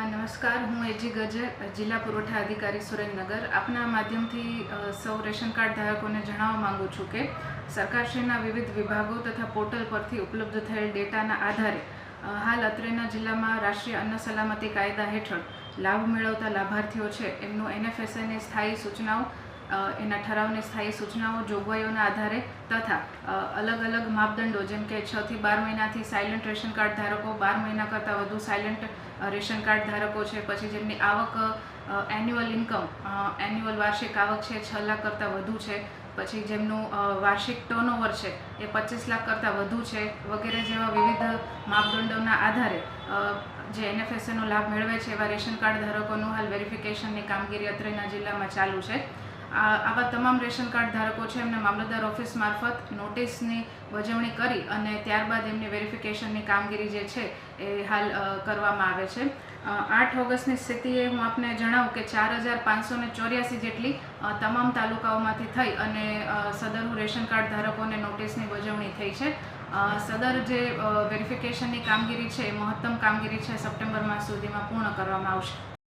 નમસ્કાર, હું એજી ગજર, જિલ્લા પુરવઠા અધિકારી સુરેન્દ્રનગર. આપના માધ્યમથી સૌ રેશન કાર્ડ ધારકોને જણાવવા માંગુ છું કે સરકારશ્રીના વિવિધ વિભાગો તથા પોર્ટલ પરથી ઉપલબ્ધ થયેલ ડેટાના આધારે હાલ અત્રેના જિલ્લામાં રાષ્ટ્રીય અન્ન સલામતી કાયદા હેઠળ લાભ મેળવતા લાભાર્થીઓ છે એમનું NFSAની સ્થાયી સૂચનાઓ, એના ઠરાવની સ્થાયી સૂચનાઓ, જોગવાઈઓના આધારે તથા અલગ અલગ માપદંડો જેમ કે 6 થી 12 મહિનાથી સાયલન્ટ રેશન કાર્ડ ધારકો, 12 મહિના કરતાં વધુ સાયલન્ટ રેશન કાર્ડ ધારકો છે, પછી જેમની આવક એન્યુઅલ ઇન્કમ, એન્યુઅલ વાર્ષિક આવક છે 6 લાખ કરતાં વધુ છે, પછી જેમનું વાર્ષિક ટર્નઓવર છે એ 25 લાખ કરતાં વધુ છે, વગેરે જેવા વિવિધ માપદંડોના આધારે જે NFSAનો લાભ મેળવે છે એવા રેશન કાર્ડ ધારકોનું હાલ વેરિફિકેશનની કામગીરી અત્રેના જિલ્લામાં ચાલુ છે. આવા તમામ રેશન કાર્ડ ધારકો છે એમને મામલતદાર ઓફિસ મારફત નોટિસની વજવણી કરી અને ત્યારબાદ એમની વેરિફિકેશનની કામગીરી જે છે એ હાલ કરવામાં આવે છે. 8 ઓગસ્ટની સ્થિતિએ હું આપને જણાવું કે 4584 જેટલી તમામ તાલુકાઓમાંથી થઈ અને સદરનું રેશન કાર્ડ ધારકોને નોટિસની વજવણી થઈ છે. સદર જે વેરિફિકેશનની કામગીરી છે એ મહત્તમ કામગીરી છે સપ્ટેમ્બર માસ સુધીમાં પૂર્ણ કરવામાં આવશે.